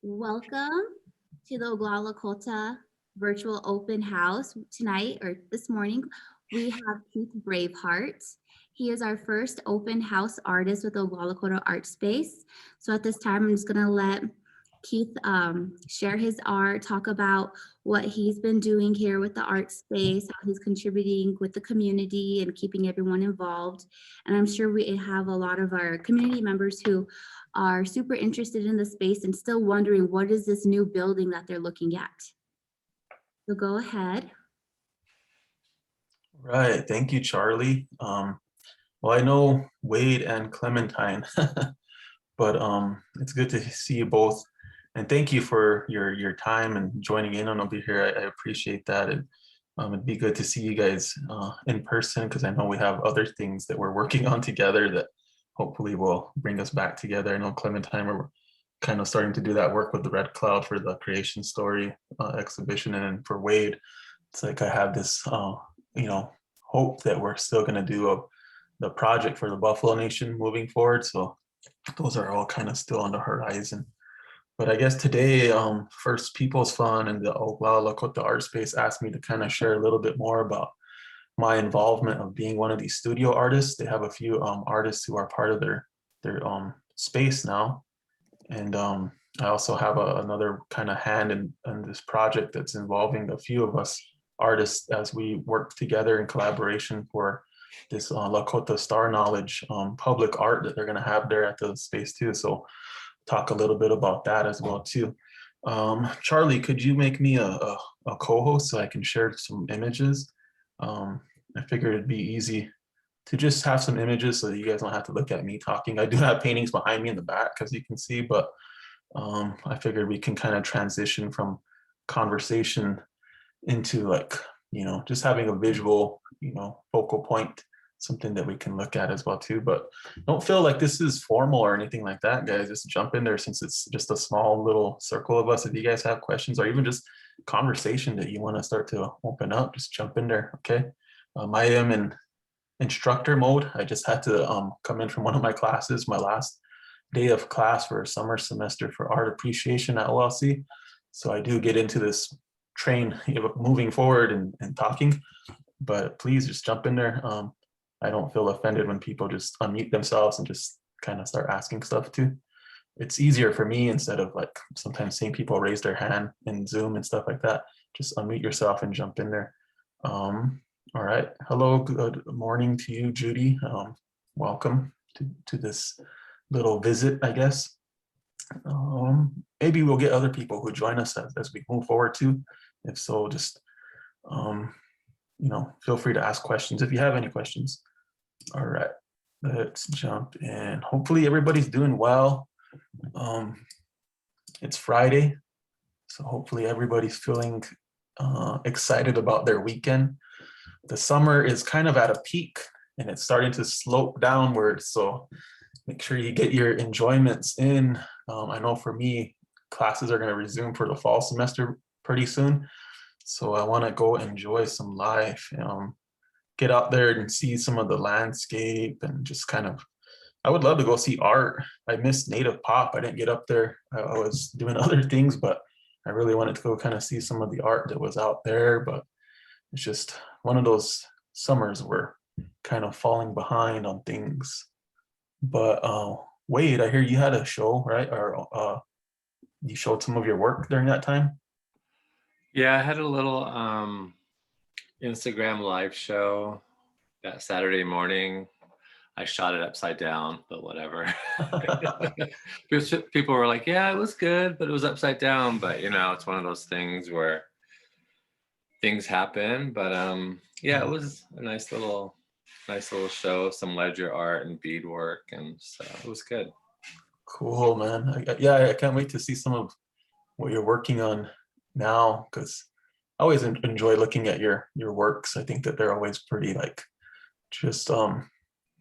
Welcome to the Oglala Lakota virtual open house tonight or this morning. We have Keith Braveheart. He is our first open house artist with the Oglala Lakota Art Space. So at this time, I'm just gonna let Keith share his art, talk about what he's been doing here with the art space, how he's contributing with the community and keeping everyone involved. And I'm sure we have a lot of our community members who are super interested in the space and still wondering what is this new building that they're looking at. So go ahead. Right, thank you, Charlie. Well, I know Wade and Clementine, but it's good to see you both. And thank you for your time and joining in on over here. I appreciate that. And it'd be good to see you guys in person because I know we have other things that we're working on together that hopefully will bring us back together. I know Clementine, we're kind of starting to do that work with the Red Cloud for the creation story exhibition. And for Wade, it's like I have this, hope that we're still going to do the project for the Buffalo Nation moving forward. So those are all kind of still on the horizon. But I guess today, First People's Fund and the Oglala Lakota Art Space asked me to kind of share a little bit more about my involvement of being one of these studio artists. They have a few artists who are part of their space now. And I also have another kind of hand in this project that's involving a few of us artists as we work together in collaboration for this Lakota Star Knowledge public art that they're going to have there at the space too. So talk a little bit about that as well too. Charlie, could you make me a co-host so I can share some images? I figured it'd be easy to just have some images so that you guys don't have to look at me talking. I do have paintings behind me in the back, as you can see, but I figured we can kind of transition from conversation into just having a visual, focal point, something that we can look at as well too. But don't feel like this is formal or anything like that, guys. Just jump in there since it's just a small little circle of us. If you guys have questions or even just conversation that you want to start to open up, just jump in there, okay? I am in instructor mode. I just had to come in from one of my classes, my last day of class for a summer semester for art appreciation at OLC. So I do get into this train moving forward and talking, but please just jump in there. I don't feel offended when people just unmute themselves and just kind of start asking stuff too. It's easier for me instead of like sometimes seeing people raise their hand in Zoom and stuff like that. Just unmute yourself and jump in there. All right. Hello, good morning to you, Judy. Welcome to this little visit, I guess. Maybe we'll get other people who join us as we move forward too. If so, just, feel free to ask questions if you have any questions. All right, let's jump in. Hopefully everybody's doing well. It's Friday, so hopefully everybody's feeling excited about their weekend. The summer is kind of at a peak and it's starting to slope downward. So make sure you get your enjoyments in. I know for me, classes are going to resume for the fall semester pretty soon. So I want to go enjoy some life, get out there and see some of the landscape and just kind of, I would love to go see art. I missed Native Pop. I didn't get up there. I was doing other things, but I really wanted to go kind of see some of the art that was out there. But it's just one of those summers where kind of falling behind on things. But Wade, I hear you had a show, right? Or you showed some of your work during that time? Yeah, I had a little Instagram live show that Saturday morning. I shot it upside down, but whatever. People were like, yeah, it was good, but it was upside down. But it's one of those things where things happen. But yeah, it was a nice little show, some ledger art and beadwork, and so it was good. Cool, man. I can't wait to see some of what you're working on now, because I always enjoy looking at your works. I think that they're always pretty just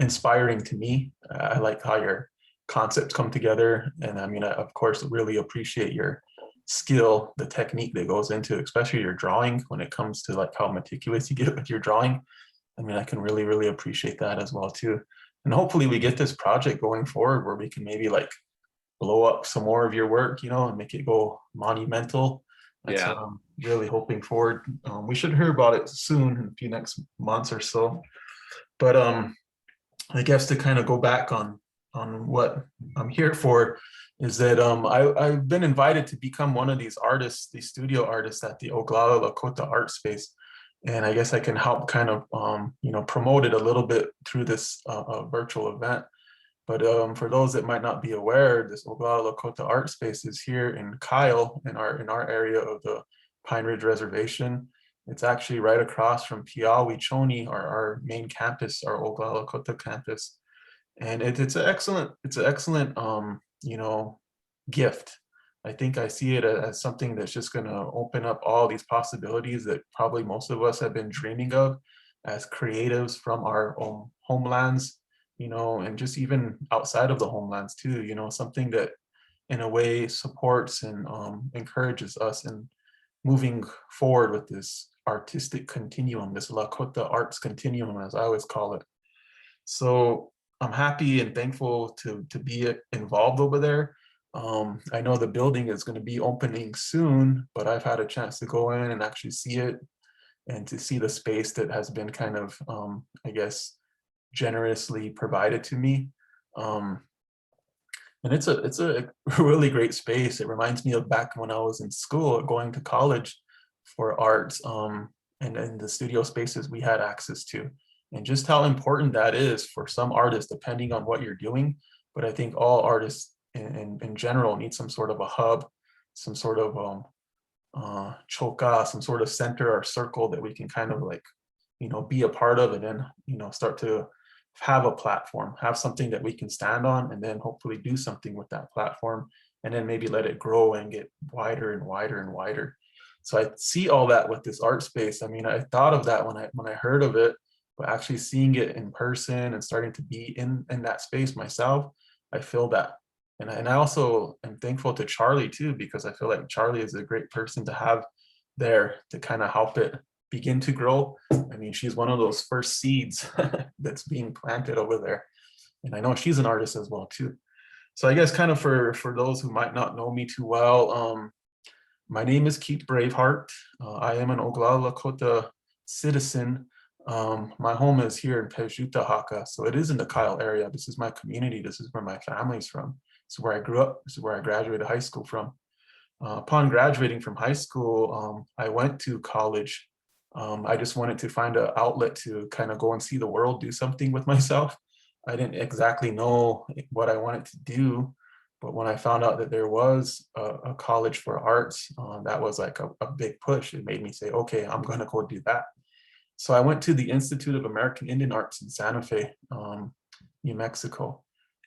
inspiring to me. I like how your concepts come together, and I mean, I of course really appreciate your skill, the technique that goes into, especially your drawing when it comes to like how meticulous you get with your drawing. I mean, I can really appreciate that as well too. And hopefully we get this project going forward where we can maybe like blow up some more of your work, and make it go monumental. That's Yeah. what I'm really hoping for. We should hear about it soon, in a few next months or so. But I guess to kind of go back on what I'm here for is that I've been invited to become one of these artists, these studio artists at the Oglala Lakota art space. And I guess I can help kind of, promote it a little bit through this virtual event. But for those that might not be aware, this Oglala Lakota art space is here in Kyle, in our area of the Pine Ridge Reservation. It's actually right across from Piawi-Choni, our main campus, our Oglala Lakota campus. And it's an excellent gift. I think I see it as something that's just going to open up all these possibilities that probably most of us have been dreaming of as creatives from our own homelands, and just even outside of the homelands too, something that in a way supports and encourages us in moving forward with this artistic continuum, this Lakota arts continuum, as I always call it. So I'm happy and thankful to be involved over there. I know the building is going to be opening soon, but I've had a chance to go in and actually see it and to see the space that has been kind of, I guess, generously provided to me. And it's a really great space. It reminds me of back when I was in school, going to college for arts, and the studio spaces we had access to, and just how important that is for some artists, depending on what you're doing. But I think all artists in general need some sort of a hub, some sort of choka, some sort of center or circle that we can kind of like, be a part of, and then, start to have a platform, have something that we can stand on, and then hopefully do something with that platform, and then maybe let it grow and get wider and wider and wider. So I see all that with this art space. I mean, I thought of that when I heard of it, but actually seeing it in person and starting to be in that space myself, I feel that. And I also am thankful to Charlie too, because I feel like Charlie is a great person to have there to kind of help it begin to grow. I mean, she's one of those first seeds that's being planted over there. And I know she's an artist as well too. So I guess kind of for those who might not know me too well, my name is Keith Braveheart. I am an Oglala Lakota citizen. My home is here in Pejutahaka, so it is in the Kyle area. This is my community. This is where my family's from. This is where I grew up. This is where I graduated high school from. Upon graduating from high school, I went to college. I just wanted to find an outlet to kind of go and see the world, do something with myself. I didn't exactly know what I wanted to do, but when I found out that there was a college for arts, that was like a big push. It made me say, okay, I'm going to go do that. So I went to the Institute of American Indian Arts in Santa Fe, New Mexico.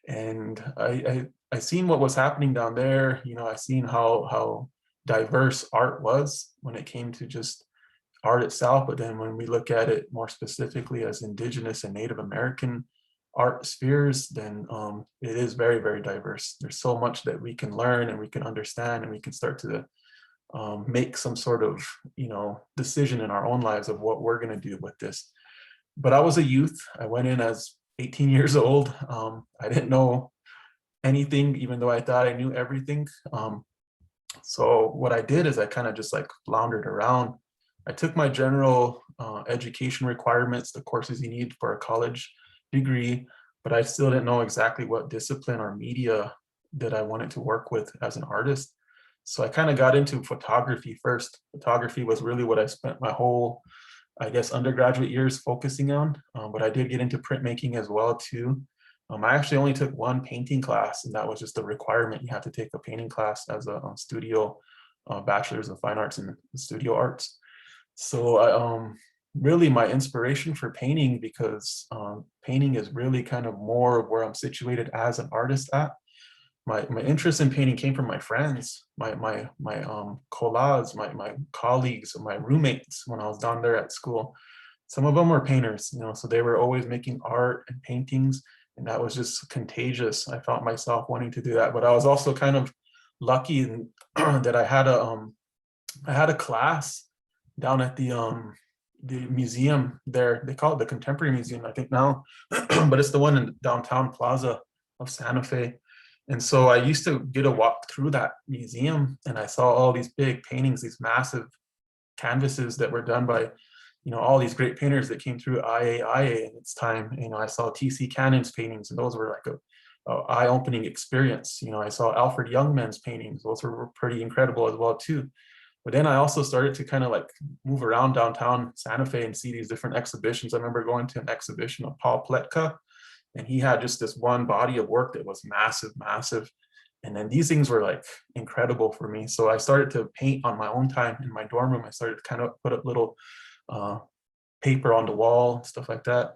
And I seen what was happening down there. I seen how diverse art was when it came to just art itself. But then when we look at it more specifically as Indigenous and Native American art spheres, then it is very, very diverse. There's so much that we can learn and we can understand, and we can start to make some sort of, decision in our own lives of what we're going to do with this. But I was a youth. I went in as 18 years old. I didn't know anything, even though I thought I knew everything. So what I did is I kind of just like floundered around. I took my general education requirements, the courses you need for a college degree, but I still didn't know exactly what discipline or media that I wanted to work with as an artist. So I kind of got into photography first. Photography was really what I spent my whole, I guess, undergraduate years focusing on, but I did get into printmaking as well too. I actually only took one painting class, and that was just a requirement. You have to take a painting class as a studio bachelor's of fine arts in studio arts. So I really my inspiration for painting, because painting is really kind of more of where I'm situated as an artist at. My interest in painting came from my friends, my collages, my colleagues, my roommates when I was down there at school. Some of them were painters, so they were always making art and paintings, and that was just contagious. I felt myself wanting to do that, but I was also kind of lucky that I had a class down at the museum there. They call it the Contemporary Museum, I think now, but it's the one in downtown Plaza of Santa Fe. And so I used to get a walk through that museum, and I saw all these big paintings, these massive canvases that were done by, all these great painters that came through IAIA in its time. I saw T.C. Cannon's paintings, and those were like a eye-opening experience. I saw Alfred Youngman's paintings; those were pretty incredible as well too. But then I also started to kind of like move around downtown Santa Fe and see these different exhibitions. I remember going to an exhibition of Paul Pletka, and he had just this one body of work that was massive, massive. And then these things were like incredible for me. So I started to paint on my own time in my dorm room. I started to kind of put up little paper on the wall, stuff like that.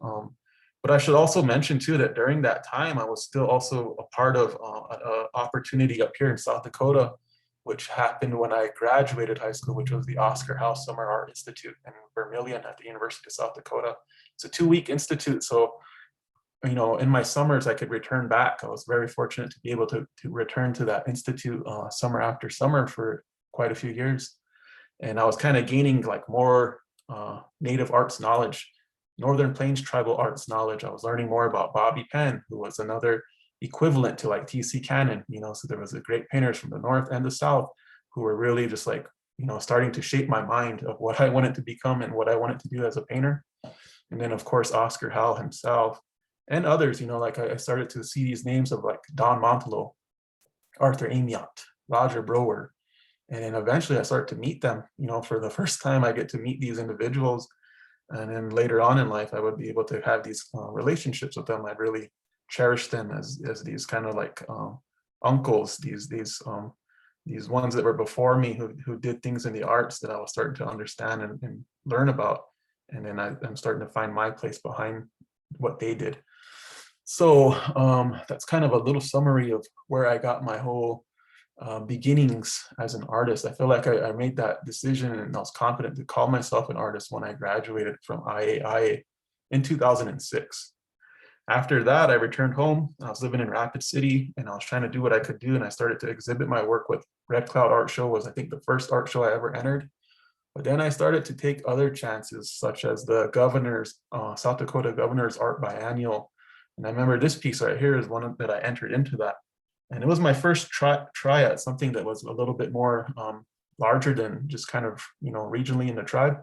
But I should also mention too that during that time, I was still also a part of an opportunity up here in South Dakota, which happened when I graduated high school, which was the Oscar House Summer Art Institute in Vermilion at the University of South Dakota. It's a 2-week institute. So in my summers, I could return back. I was very fortunate to be able to return to that institute summer after summer for quite a few years. And I was kind of gaining like more Native arts knowledge, Northern Plains tribal arts knowledge. I was learning more about Bobby Penn, who was another equivalent to like T.C. Cannon, so there was a great painters from the North and the South who were really just like, starting to shape my mind of what I wanted to become and what I wanted to do as a painter. And then of course, Oscar Howell himself and others, like I started to see these names of like Don Montelo, Arthur Amiot, Roger Brower. And then eventually I started to meet them, for the first time I get to meet these individuals. And then later on in life, I would be able to have these relationships with them. I'd really cherish them as these kind of like uncles, these ones that were before me who did things in the arts that I was starting to understand and learn about. And then I'm starting to find my place behind what they did. So that's kind of a little summary of where I got my whole beginnings as an artist. I feel like I made that decision and I was confident to call myself an artist when I graduated from IAIA in 2006. After that, I returned home. I was living in Rapid City and I was trying to do what I could do. And I started to exhibit my work with Red Cloud Art Show. Was I think the first art show I ever entered. But then I started to take other chances, such as the South Dakota Governor's Art Biennial. And I remember this piece right here is one that I entered into that. And it was my first try at something that was a little bit more larger than just kind of, regionally in the tribe.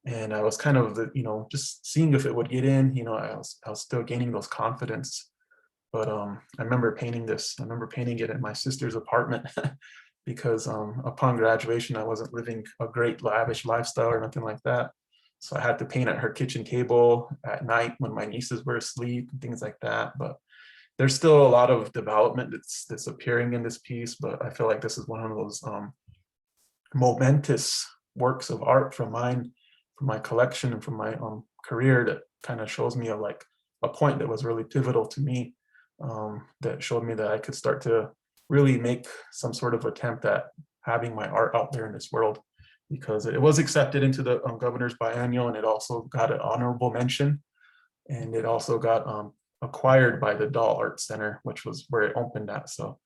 And I was kind of, just seeing if it would get in, I was still gaining those confidence. But I remember painting this. I remember painting it in my sister's apartment because upon graduation, I wasn't living a great lavish lifestyle or nothing like that. So I had to paint at her kitchen table at night when my nieces were asleep and things like that. But there's still a lot of development that's appearing in this piece, but I feel like this is one of those momentous works of art from my collection and from my career that kind of shows me a point that was really pivotal to me, that showed me that I could start to really make some sort of attempt at having my art out there in this world, because it was accepted into the Governor's Biennial, and it also got an honorable mention, and it also got acquired by the Dahl Art Center, which was where it opened at. So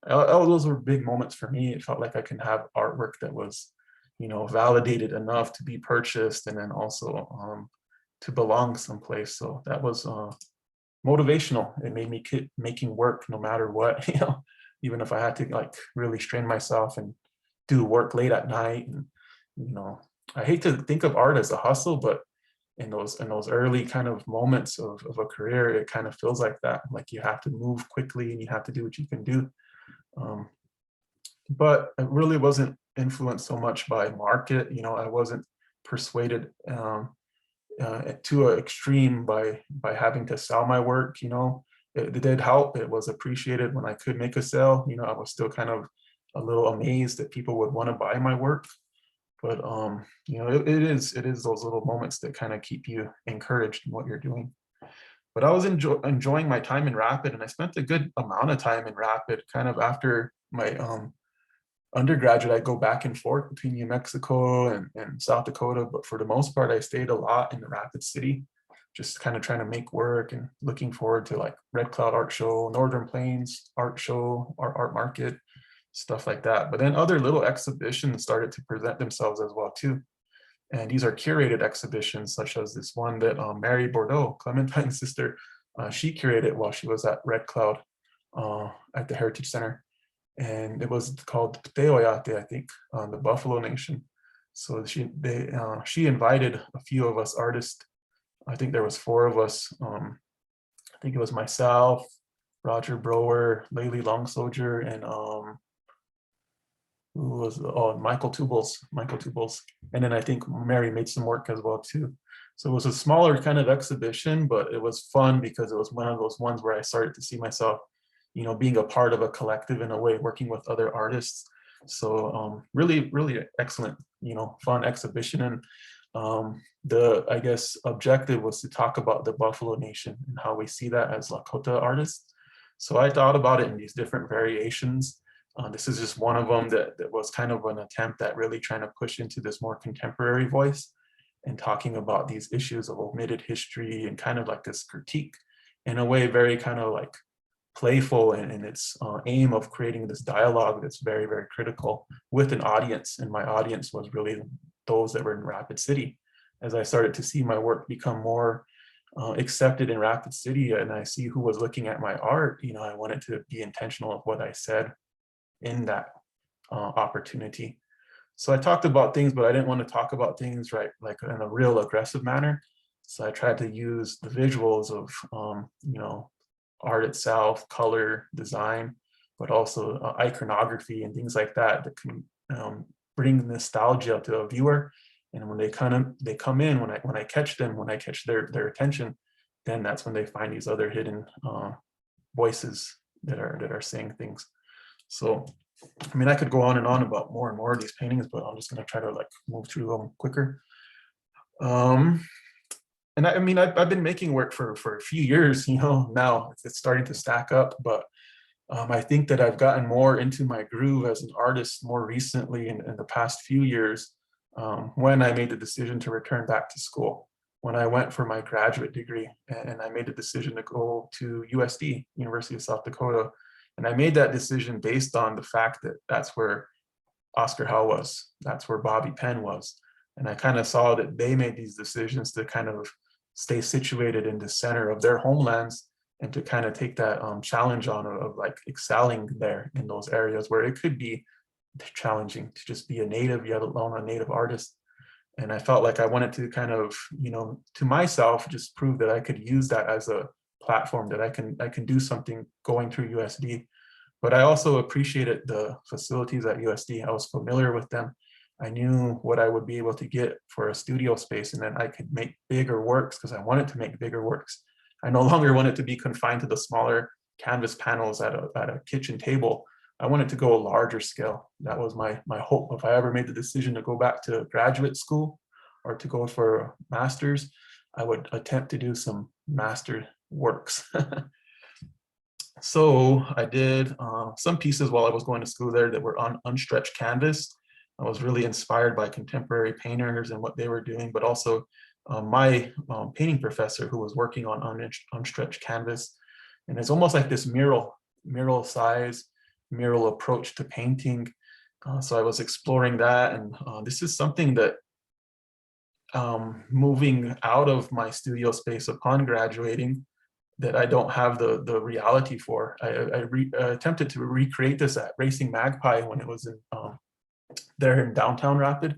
those were big moments for me. It felt like I can have artwork that was, validated enough to be purchased and then also to belong someplace. So that was motivational. It made me keep making work no matter what, even if I had to really strain myself and do work late at night. And, I hate to think of art as a hustle, but in those early kind of moments of a career, it kind of feels like that. Like you have to move quickly and you have to do what you can do. But it really wasn't influenced so much by market. I wasn't persuaded to an extreme by having to sell my work. It did help. It was appreciated when I could make a sale. I was still kind of a little amazed that people would want to buy my work. But it is those little moments that kind of keep you encouraged in what you're doing. But I was enjoying my time in Rapid, and I spent a good amount of time in Rapid. Kind of after my undergraduate, I go back and forth between New Mexico and South Dakota, but for the most part, I stayed a lot in the Rapid City, just kind of trying to make work and looking forward to Red Cloud Art Show, Northern Plains Art Show, Art Market, stuff like that. But then other little exhibitions started to present themselves as well too. And these are curated exhibitions, such as this one that Mary Bordeaux, Clementine's sister, she curated while she was at Red Cloud. at the Heritage Center. And it was called Teoyate, I think, the Buffalo Nation. So she invited a few of us artists. I think there was 4 of us. I think it was myself, Roger Brower, Laylee Long Soldier, and who was Michael Tubles. And then I think Mary made some work as well too. So it was a smaller kind of exhibition, but it was fun because it was one of those ones where I started to see myself, being a part of a collective in a way, working with other artists. So really, really excellent, fun exhibition. And the, I guess, objective was to talk about the Buffalo Nation and how we see that as Lakota artists. So I thought about it in these different variations. This is just one of them that was kind of an attempt at really trying to push into this more contemporary voice and talking about these issues of omitted history and kind of like this critique in a way, very kind of like playful in its aim of creating this dialogue that's very, very critical with an audience. And my audience was really those that were in Rapid City. As I started to see my work become more accepted in Rapid City and I see who was looking at my art, I wanted to be intentional of what I said in that opportunity. So I talked about things, but I didn't want to talk about things like in a real aggressive manner. So I tried to use the visuals of, art itself, color, design, but also iconography and things like that that can bring nostalgia to a viewer. And when they come in, when I catch them, when I catch their attention, then that's when they find these other hidden voices that are saying things. So, I mean, I could go on and on about more and more of these paintings, but I'm just going to try to like move through them quicker. And I mean, I've been making work for a few years, now it's starting to stack up, but I think that I've gotten more into my groove as an artist more recently in the past few years, when I made the decision to return back to school, when I went for my graduate degree and I made the decision to go to USD, University of South Dakota. And I made that decision based on the fact that that's where Oscar Howe was, that's where Bobby Penn was. And I kind of saw that they made these decisions to kind of stay situated in the center of their homelands and to kind of take that challenge on of like excelling there in those areas where it could be challenging to just be a native, yet alone a native artist. And I felt like I wanted to kind of, to myself, just prove that I could use that as a platform, that I can do something going through USD. But I also appreciated the facilities at USD. I was familiar with them. I knew what I would be able to get for a studio space, and then I could make bigger works because I wanted to make bigger works. I no longer wanted to be confined to the smaller canvas panels at a kitchen table. I wanted to go a larger scale. That was my hope. If I ever made the decision to go back to graduate school or to go for a master's, I would attempt to do some master works. So I did some pieces while I was going to school there that were on unstretched canvas. I was really inspired by contemporary painters and what they were doing, but also my painting professor who was working on unstretched canvas. And it's almost like this mural size, mural approach to painting. So I was exploring that. And this is something that moving out of my studio space upon graduating, that I don't have the reality for. I attempted to recreate this at Racing Magpie when it was in there in downtown Rapid.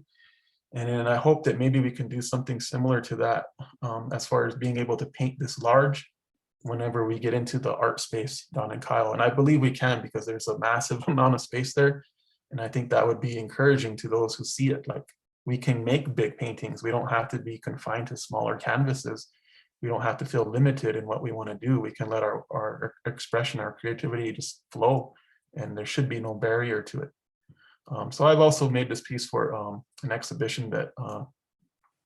And I hope that maybe we can do something similar to that as far as being able to paint this large whenever we get into the art space down in Kyle. And I believe we can, because there's a massive amount of space there. And I think that would be encouraging to those who see it. Like, we can make big paintings. We don't have to be confined to smaller canvases. We don't have to feel limited in what we want to do. We can let our expression, our creativity just flow, and there should be no barrier to it. So I've also made this piece for an exhibition that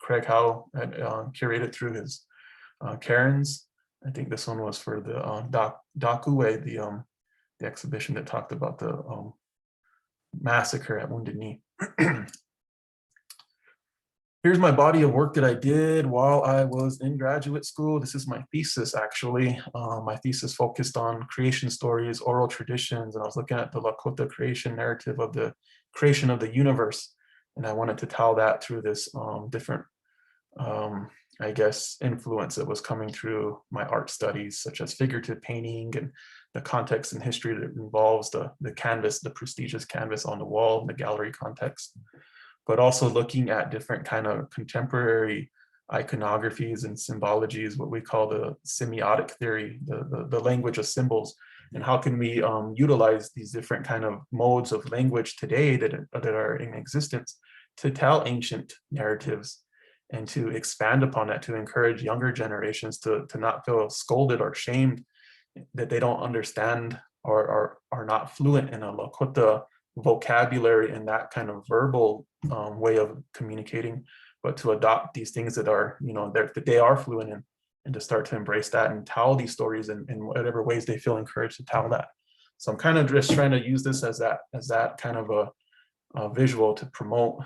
Craig Howe had curated through his Karens. I think this one was for the Dakue, the exhibition that talked about the massacre at Wounded Knee. Here's my body of work that I did while I was in graduate school. This is my thesis, actually. My thesis focused on creation stories, oral traditions, and I was looking at the Lakota creation narrative of the creation of the universe. And I wanted to tell that through this different, I guess, influence that was coming through my art studies, such as figurative painting and the context and history that involves the canvas, the prestigious canvas on the wall, the gallery context, but also looking at different kind of contemporary iconographies and symbologies, what we call the semiotic theory, the language of symbols, and how can we utilize these different kind of modes of language today that are in existence to tell ancient narratives and to expand upon that, to encourage younger generations to not feel scolded or shamed that they don't understand or are not fluent in a Lakota vocabulary and that kind of verbal way of communicating, but to adopt these things that are, that they are fluent in, and to start to embrace that and tell these stories in whatever ways they feel encouraged to tell that. So I'm kind of just trying to use this as that kind of a visual to promote,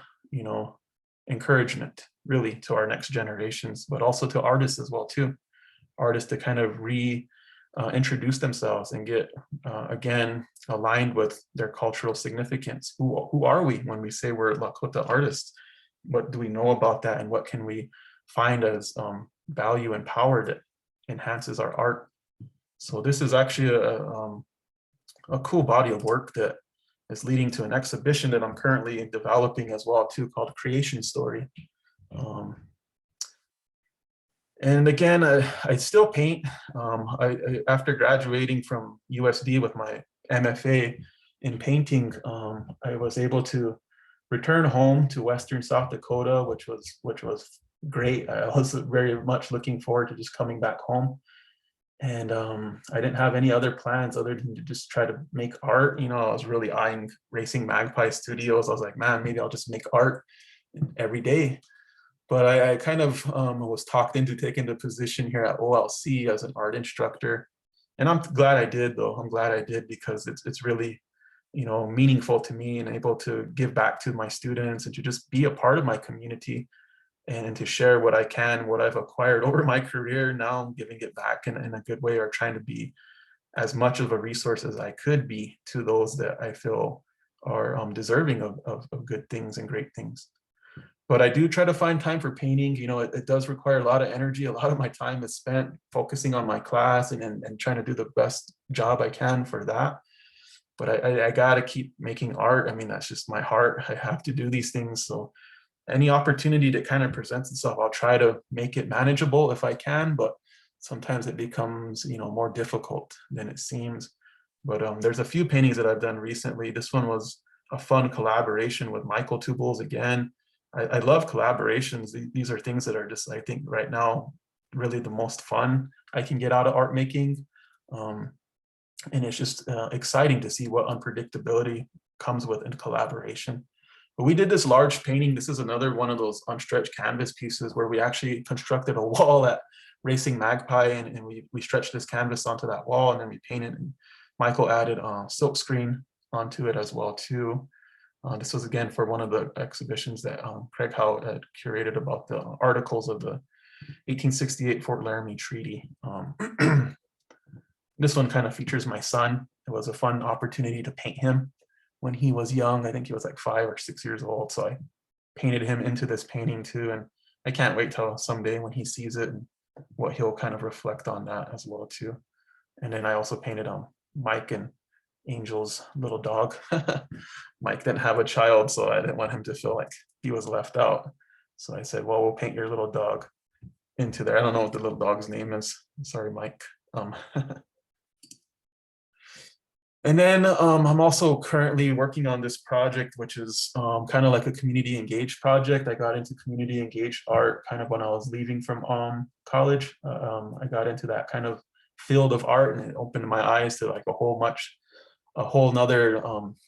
encouragement really to our next generations, but also to artists as well too. Artists to kind of introduce themselves and get again aligned with their cultural significance. Who are we when we say we're Lakota artists? What do we know about that, and what can we find as value and power that enhances our art? So this is actually a cool body of work that is leading to an exhibition that I'm currently developing as well too, called Creation Story. And again, I still paint. After graduating from USD with my MFA in painting, I was able to return home to Western South Dakota, which was great. I was very much looking forward to just coming back home. And I didn't have any other plans other than to just try to make art. I was really eyeing Racing Magpie Studios. I was like, man, maybe I'll just make art every day. But I kind of was talked into taking the position here at OLC as an art instructor. And I'm glad I did, though. I'm glad I did, because it's really, meaningful to me and able to give back to my students and to just be a part of my community and to share what I can, what I've acquired over my career. Now I'm giving it back in a good way, or trying to be as much of a resource as I could be to those that I feel are deserving of good things and great things. But I do try to find time for painting. It does require a lot of energy. A lot of my time is spent focusing on my class and trying to do the best job I can for that. But I got to keep making art. I mean, that's just my heart. I have to do these things. So any opportunity that kind of presents itself, I'll try to make it manageable if I can. But sometimes it becomes, more difficult than it seems. But there's a few paintings that I've done recently. This one was a fun collaboration with Michael Tubles again. I love collaborations. These are things that are just, I think right now, really the most fun I can get out of art making. And it's just exciting to see what unpredictability comes with in collaboration. But we did this large painting. This is another one of those unstretched canvas pieces where we actually constructed a wall at Racing Magpie, and we stretched this canvas onto that wall, and then we painted, and Michael added silk screen onto it as well too. This was again for one of the exhibitions that Craig Howe had curated about the articles of the 1868 Fort Laramie Treaty. This one kind of features my son. It was a fun opportunity to paint him when he was young. I think he was like 5 or 6 years old. So I painted him into this painting too. And I can't wait till someday when he sees it and what he'll kind of reflect on that as well too. And then I also painted Mike and Angel's little dog. Mike didn't have a child, so I didn't want him to feel like he was left out. So I said, well, we'll paint your little dog into there. I don't know what the little dog's name is. Sorry, Mike. And then I'm also currently working on this project, which is kind of like a community engaged project. I got into community engaged art kind of when I was leaving from college. I got into that kind of field of art, and it opened my eyes to like a whole nother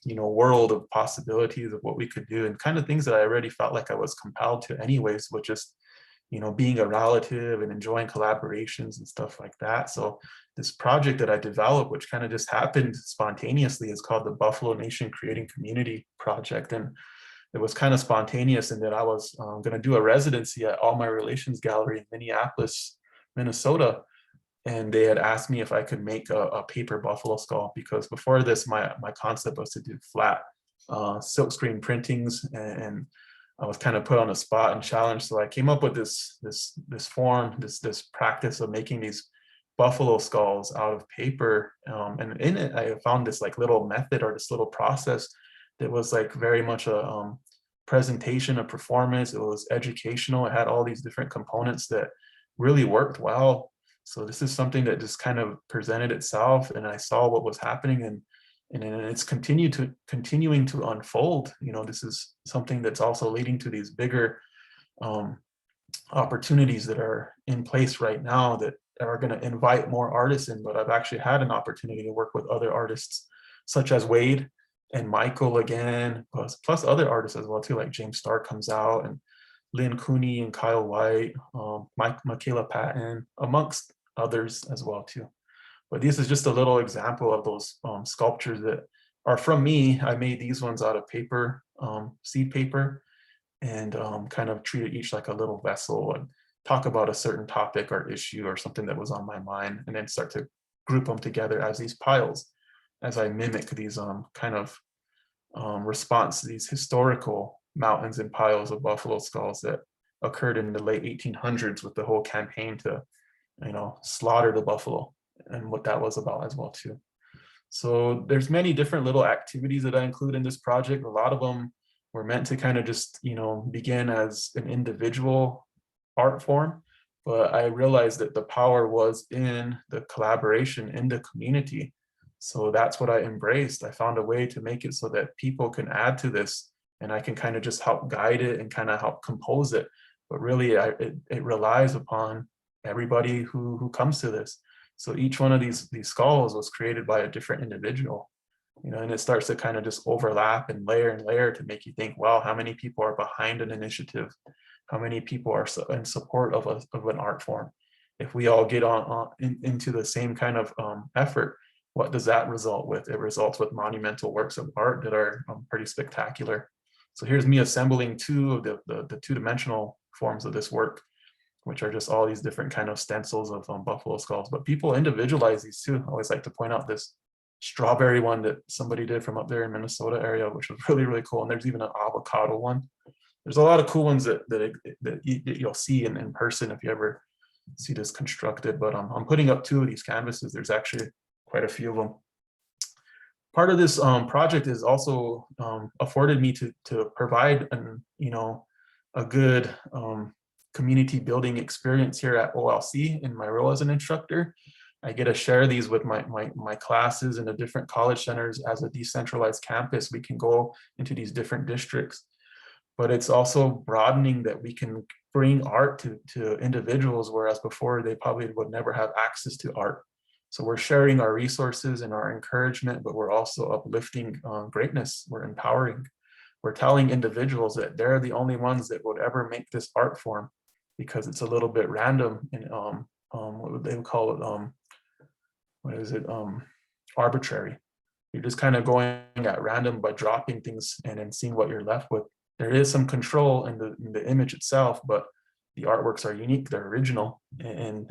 world of possibilities of what we could do, and kind of things that I already felt like I was compelled to anyways, which is being a relative and enjoying collaborations and stuff like that. So this project that I developed, which kind of just happened spontaneously, is called the Buffalo Nation Creating Community Project. And it was kind of spontaneous in that I was going to do a residency at All My Relations Gallery in Minneapolis, Minnesota. And they had asked me if I could make a paper buffalo skull, because before this, my concept was to do flat silkscreen printings, and I was kind of put on the spot and challenged. So I came up with this form, this practice of making these buffalo skulls out of paper. And in it, I found this like little method or this little process that was like very much a presentation, a performance. It was educational. It had all these different components that really worked well. So this is something that just kind of presented itself, and I saw what was happening, and it's continuing to unfold. You know, this is something that's also leading to these bigger opportunities that are in place right now that are going to invite more artists in. But I've actually had an opportunity to work with other artists such as Wade and Michael again, plus other artists as well too, like James Starr comes out, and Lynn Cooney and Kyle White, Michaela Patton, amongst others as well too. But this is just a little example of those sculptures that are from me. I made these ones out of paper, seed paper, and kind of treated each like a little vessel and talk about a certain topic or issue or something that was on my mind, and then start to group them together as these piles, as I mimic these kind of response to these historical mountains and piles of buffalo skulls that occurred in the late 1800s with the whole campaign to, you know, slaughter the buffalo, and what that was about as well too. So there's many different little activities that I include in this project. A lot of them were meant to kind of just, you know, begin as an individual art form, but I realized that the power was in the collaboration in the community. So that's what I embraced. I found a way to make it so that people can add to this, and I can kind of just help guide it and kind of help compose it. But really, it relies upon everybody who comes to this. So each one of these skulls was created by a different individual, you know, and it starts to kind of just overlap and layer to make you think, wow, how many people are behind an initiative? How many people are in support of an art form? If we all get into the same kind of effort, what does that result with? It results with monumental works of art that are pretty spectacular. So here's me assembling two of the two-dimensional forms of this work, which are just all these different kind of stencils of buffalo skulls. But people individualize these too. I always like to point out this strawberry one that somebody did from up there in Minnesota area, which was really, really cool. And there's even an avocado one. There's a lot of cool ones that you'll see in person if you ever see this constructed. But I'm putting up two of these canvases. There's actually quite a few of them. Part of this project is also afforded me to provide a good community building experience here at OLC in my role as an instructor. I get to share these with my classes in the different college centers. As a decentralized campus, we can go into these different districts, but it's also broadening that we can bring art to individuals, whereas before they probably would never have access to art. So we're sharing our resources and our encouragement, but we're also uplifting greatness. We're empowering. We're telling individuals that they're the only ones that would ever make this art form, because it's a little bit random and what would they call it? Arbitrary. You're just kind of going at random by dropping things and then seeing what you're left with. There is some control in the image itself, but the artworks are unique, they're original, and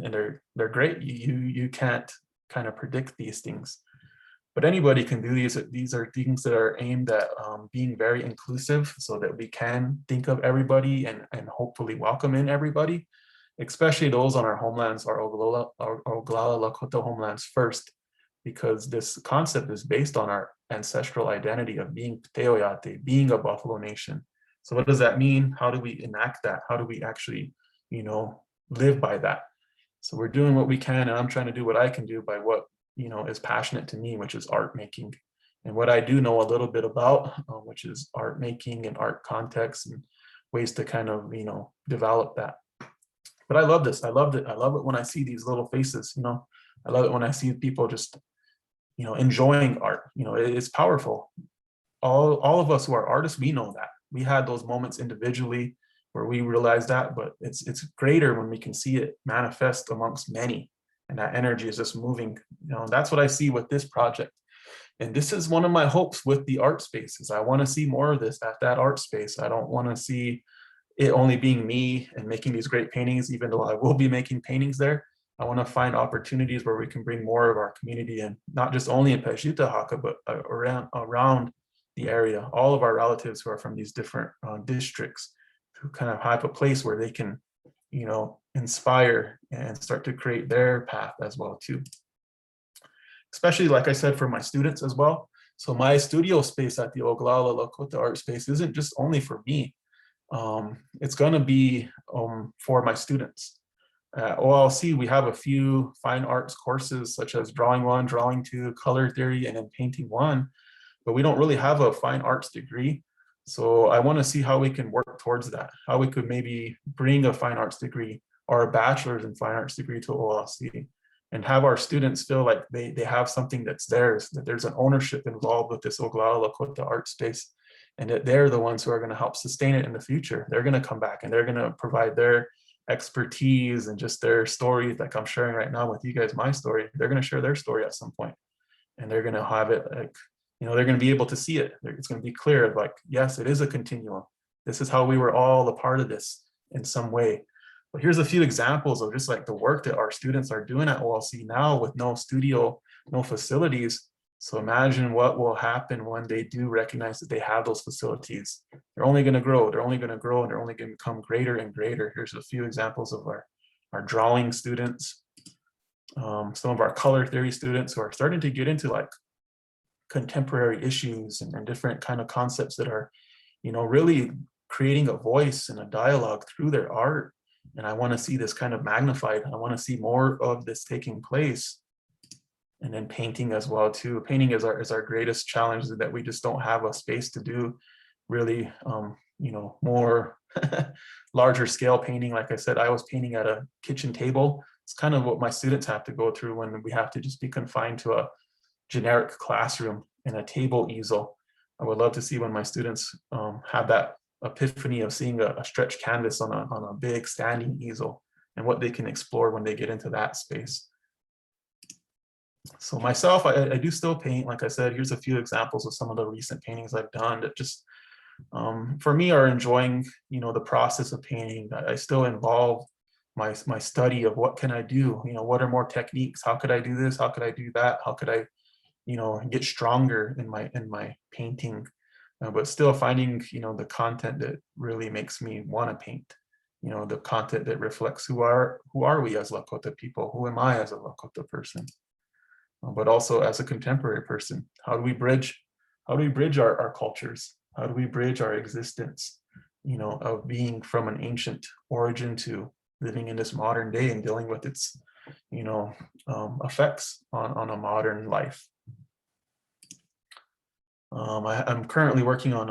they're great. You can't kind of predict these things, but anybody can do these. These are things that are aimed at being very inclusive, so that we can think of everybody and hopefully welcome in everybody, especially those on our homelands, our Oglala Lakota homelands first, because this concept is based on our ancestral identity of being Teoyate, being a Buffalo Nation. So what does that mean? How do we enact that? How do we actually, live by that? So we're doing what we can, and I'm trying to do what I can do by what, is passionate to me, which is art making. And what I do know a little bit about, which is art making and art context and ways to kind of, develop that. But I love this. I loved it. I love it when I see these little faces, I love it when I see people just, enjoying art. It's powerful. All of us who are artists, we know that. We had those moments individually where we realize that, but it's greater when we can see it manifest amongst many, and that energy is just moving. That's what I see with this project. And this is one of my hopes with the art spaces. I want to see more of this at that art space. I don't want to see it only being me and making these great paintings, even though I will be making paintings there. I want to find opportunities where we can bring more of our community in, not just only in Peshutahaka, but around the area. All of our relatives who are from these different districts, who kind of have a place where they can, inspire and start to create their path as well too. Especially, like I said, for my students as well. So my studio space at the Oglala Lakota Art Space isn't just only for me. It's going to be for my students. At OLC, we have a few fine arts courses such as drawing 1, drawing 2, color theory, and then painting 1, but we don't really have a fine arts degree. So I want to see how we can work towards that, how we could maybe bring a fine arts degree or a bachelor's in fine arts degree to OLC and have our students feel like they have something that's theirs, that there's an ownership involved with this Oglala Lakota art space, and that they're the ones who are going to help sustain it in the future. They're going to come back and they're going to provide their expertise and just their story, like I'm sharing right now with you guys, my story. They're going to share their story at some point, and they're going to have it like, you know, they're going to be able to see it. It's going to be clear of like, yes, it is a continuum. This is how we were all a part of this in some way. But here's a few examples of just like the work that our students are doing at OLC now with no studio, no facilities. So imagine what will happen when they do recognize that they have those facilities. They're only going to grow, they're only going to grow, and they're only going to become greater and greater. Here's a few examples of our drawing students, some of our color theory students who are starting to get into like contemporary issues and different kind of concepts that are, you know, really creating a voice and a dialogue through their art. And I want to see this kind of magnified. I want to see more of this taking place. And then painting as well too. Painting is our greatest challenge, is that we just don't have a space to do really, you know, more larger scale painting. Like I said, I was painting at a kitchen table. It's kind of what my students have to go through when we have to just be confined to a generic classroom and a table easel. I would love to see when my students have that epiphany of seeing a stretched canvas on a big standing easel and what they can explore when they get into that space. So myself, I do still paint. Like I said, here's a few examples of some of the recent paintings I've done that just, for me, are enjoying, you know, the process of painting. I still involve my study of what can I do? You know, what are more techniques? How could I do this? How could I do that? How could I, you know, get stronger in my painting? But still finding, you know, the content that really makes me want to paint. You know, the content that reflects who are we as Lakota people? Who am I as a Lakota person? But also as a contemporary person, how do we bridge our cultures? How do we bridge our existence, you know, of being from an ancient origin to living in this modern day and dealing with its, you know, effects on a modern life? I'm currently working on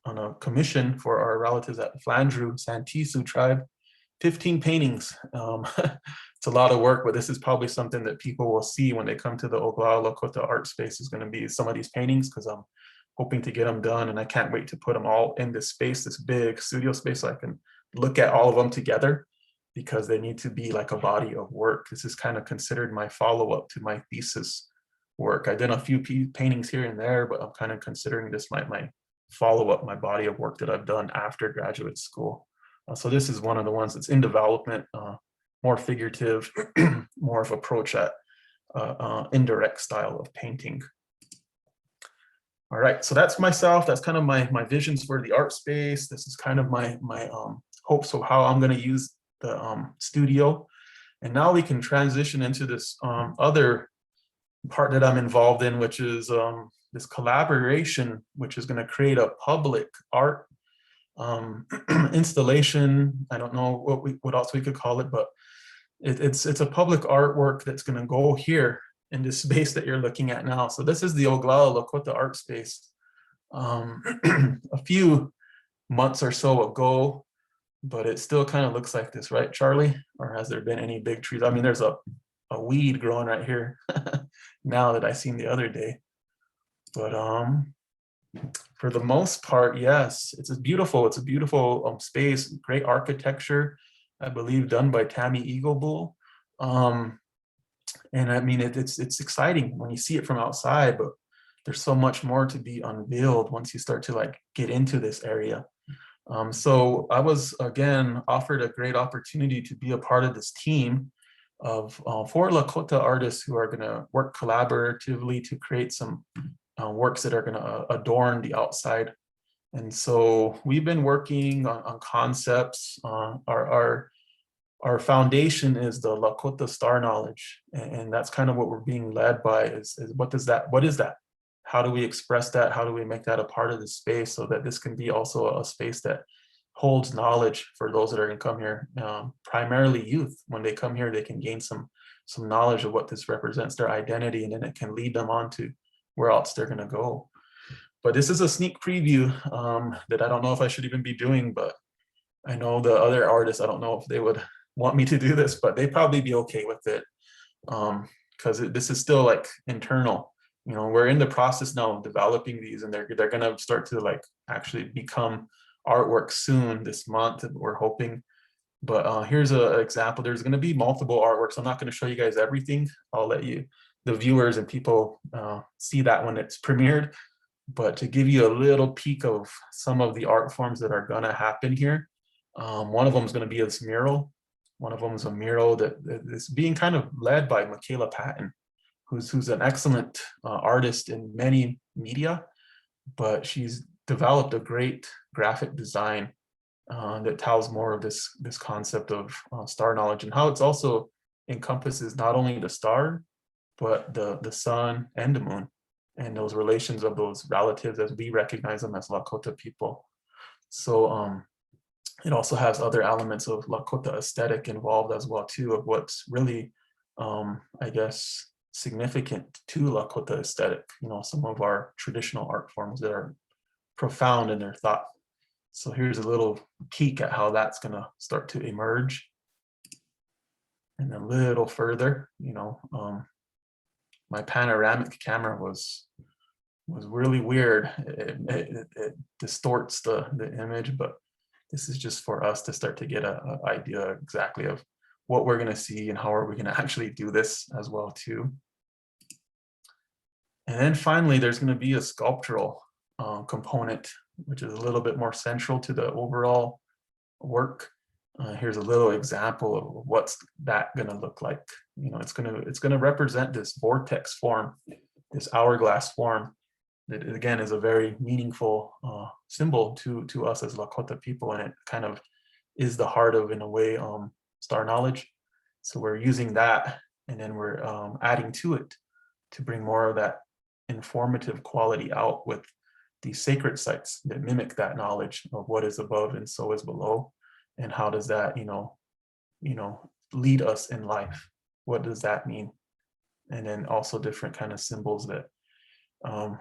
a commission for our relatives at the Flandreau Santisu tribe. 15 paintings. It's a lot of work, but this is probably something that people will see when they come to the Oglala Lakota art space, is going to be some of these paintings, because I'm hoping to get them done, and I can't wait to put them all in this space, this big studio space, so I can look at all of them together, because they need to be like a body of work. This is kind of considered my follow-up to my thesis work. I did a few paintings here and there, but I'm kind of considering this my follow-up, my body of work that I've done after graduate school. So this is one of the ones that's in development, more figurative, more of approach at indirect style of painting. All right, so that's myself. That's kind of my visions for the art space. This is kind of my hopes of how I'm going to use the studio. And now we can transition into this other part that I'm involved in, which is this collaboration, which is going to create a public art installation. I don't know what else we could call it, but it's a public artwork that's going to go here in this space that you're looking at now. So this is the Oglala Lakota art space. A few months or so ago, but it still kind of looks like this, right, Charlie? Or has there been any big trees? I mean, there's a weed growing right here now that I seen the other day. But for the most part, yes, it's a beautiful space, great architecture, I believe done by Tammy Eaglebull. And I mean, it's exciting when you see it from outside, but there's so much more to be unveiled once you start to like get into this area. So I was, again, offered a great opportunity to be a part of this team of 4 Lakota artists who are going to work collaboratively to create some works that are going to adorn the outside. And so we've been working on concepts. Our our foundation is the Lakota star knowledge. And that's kind of what we're being led by is what is that? How do we express that? How do we make that a part of the space so that this can be also a space that holds knowledge for those that are going to come here, primarily youth. When they come here, they can gain some knowledge of what this represents, their identity, and then it can lead them on to where else they're going to go. But this is a sneak preview that I don't know if I should even be doing, but I know the other artists, I don't know if they would want me to do this, but they'd probably be okay with it, because this is still like internal. You know, we're in the process now of developing these, and they're going to start to like actually become artwork soon this month, we're hoping. But here's an example. There's going to be multiple artworks. I'm not going to show you guys everything. I'll let you, the viewers and people, see that when it's premiered. But to give you a little peek of some of the art forms that are going to happen here, one of them is going to be this mural. One of them is a mural that is being kind of led by Michaela Patton, who's an excellent artist in many media, but she's developed a great graphic design that tells more of this concept of star knowledge, and how it's also encompasses not only the star, but the sun and the moon, and those relations of those relatives as we recognize them as Lakota people. So it also has other elements of Lakota aesthetic involved as well too, of what's really, I guess, significant to Lakota aesthetic. You know, some of our traditional art forms that are profound in their thought. So here's a little peek at how that's going to start to emerge. And a little further, you know, my panoramic camera was really weird. It distorts the image, but this is just for us to start to get an idea exactly of what we're going to see and how are we going to actually do this as well too. And then finally, there's going to be a sculptural component, which is a little bit more central to the overall work. Here's a little example of what's that going to look like. You know, it's going to represent this vortex form, this hourglass form. That again is a very meaningful symbol to us as Lakota people, and it kind of is the heart of, in a way, star knowledge. So we're using that, and then we're adding to it to bring more of that informative quality out with these sacred sites that mimic that knowledge of what is above and so is below, and how does that you know lead us in life. What does that mean? And then also different kind of symbols that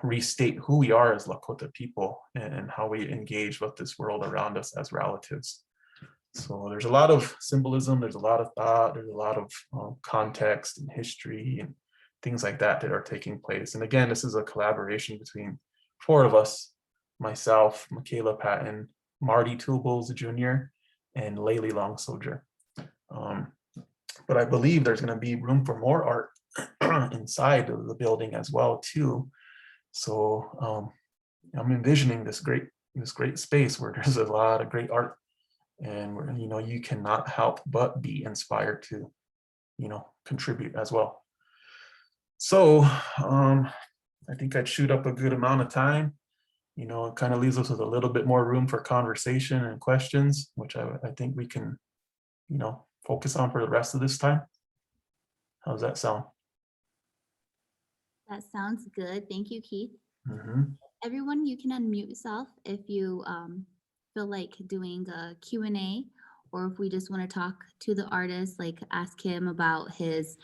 restate who we are as Lakota people and how we engage with this world around us as relatives. So there's a lot of symbolism, there's a lot of thought, there's a lot of context and history and things like that that are taking place. And again, this is a collaboration between 4 of us, myself, Michaela Patton, Marty Toolbles Jr., and Laylee Long Soldier. But I believe there's going to be room for more art inside of the building as well too. So I'm envisioning this great space where there's a lot of great art, and where you cannot help but be inspired to contribute as well. So I think I'd shoot up a good amount of time. It kind of leaves us with a little bit more room for conversation and questions, which I think we can focus on for the rest of this time. How does that sound? That sounds good. Thank you, Keith. Mm-hmm. Everyone, you can unmute yourself if you feel like doing a Q&A, or if we just want to talk to the artist, like ask him about his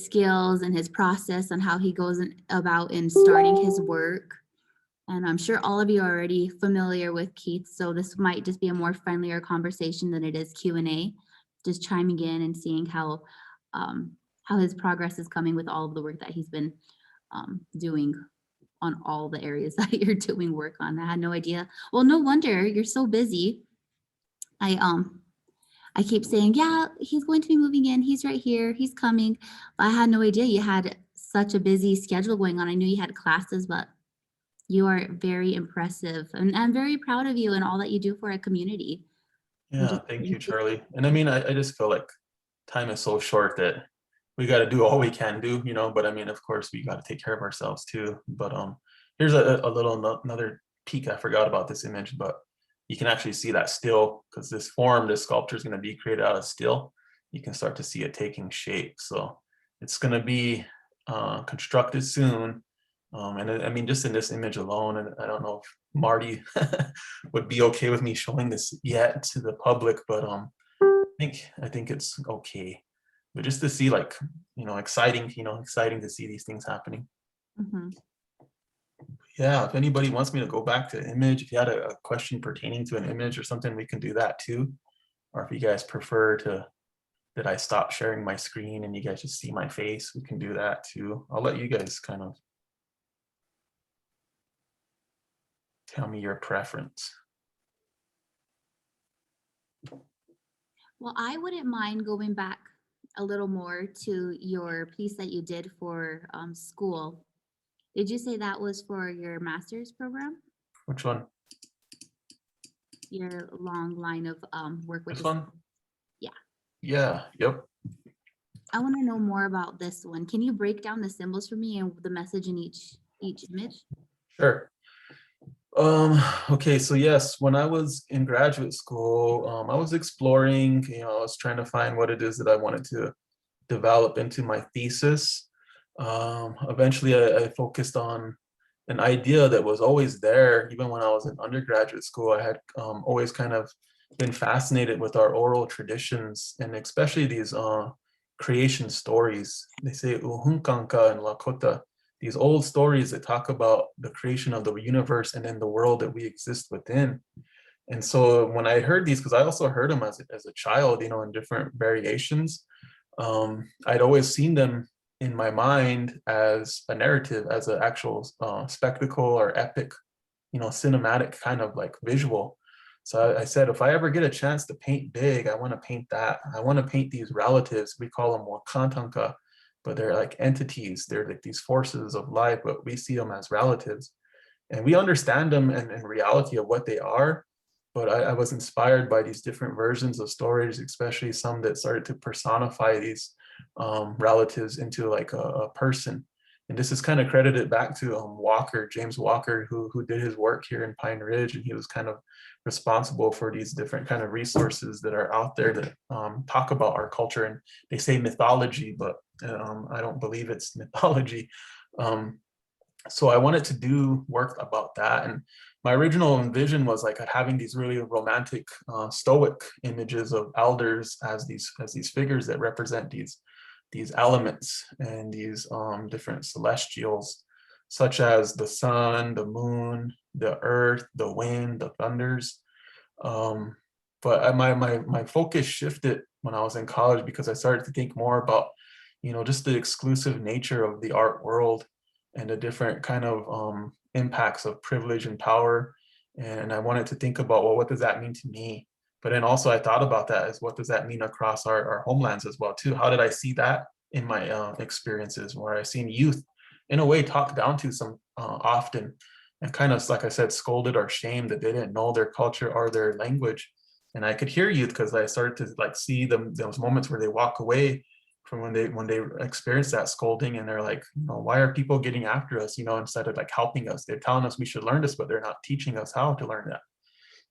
skills and his process on how he goes about in starting his work. And I'm sure all of you are already familiar with Keith, so this might just be a more friendlier conversation than it is Q&A, just chiming in and seeing how his progress is coming with all of the work that he's been doing on all the areas that you're doing work on. I had no idea. Well, no wonder you're so busy. I keep saying, yeah, he's going to be moving in. He's right here. He's coming. But I had no idea you had such a busy schedule going on. I knew you had classes, but you are very impressive. And I'm very proud of you and all that you do for our community. Yeah, thank you, Charlie. And I mean, I just feel like time is so short that we got to do all we can do, but I mean, of course, we got to take care of ourselves too. But here's a little another peek. I forgot about this image, but you can actually see that still, because this sculpture is going to be created out of steel. You can start to see it taking shape. So it's going to be constructed soon. And I mean, just in this image alone, and I don't know if Marty would be okay with me showing this yet to the public, but I think it's okay. But just to see, like, exciting to see these things happening. Mhm. Yeah, if anybody wants me to go back to the image, if you had a question pertaining to an image or something, we can do that too. Or if you guys prefer that I stop sharing my screen and you guys just see my face, we can do that too. I'll let you guys kind of tell me your preference. Well, I wouldn't mind going back a little more to your piece that you did for school. Did you say that was for your master's program? Which one? Your long line of work with This the- one? Yeah. Yeah, yep. I want to know more about this one. Can you break down the symbols for me and the message in each image? Sure. Okay, so yes, when I was in graduate school, I was exploring, I was trying to find what it is that I wanted to develop into my thesis. Eventually, I focused on an idea that was always there. Even when I was in undergraduate school, I had always kind of been fascinated with our oral traditions, and especially these creation stories. They say Uhunkanka and Lakota, these old stories that talk about the creation of the universe and then the world that we exist within. And so when I heard these, because I also heard them as a child, in different variations, I'd always seen them in my mind as a narrative, as an actual spectacle or epic, cinematic kind of like visual. So I said, if I ever get a chance to paint big, I want to paint that. I want to paint these relatives. We call them Wakantanka, but they're like entities. They're like these forces of life, but we see them as relatives. And we understand them in reality of what they are. But I was inspired by these different versions of stories, especially some that started to personify these relatives into like a person. And this is kind of credited back to Walker, James Walker, who did his work here in Pine Ridge, and he was kind of responsible for these different kind of resources that are out there that talk about our culture. And they say mythology, but I don't believe it's mythology. So I wanted to do work about that. And my original vision was like having these really romantic, stoic images of elders as these figures that represent these elements and these different celestials, such as the sun, the moon, the earth, the wind, the thunders. But my focus shifted when I was in college, because I started to think more about, just the exclusive nature of the art world and the different kind of impacts of privilege and power. And I wanted to think about, well, what does that mean to me? But then also I thought about that as what does that mean across our homelands as well too? How did I see that in my experiences, where I seen youth in a way talked down to some often, and kind of, like I said, scolded or shamed that they didn't know their culture or their language. And I could hear youth because I started to like see them, those moments where they walk away from when they experience that scolding, and they're like, why are people getting after us, instead of like helping us? They're telling us we should learn this, but they're not teaching us how to learn that.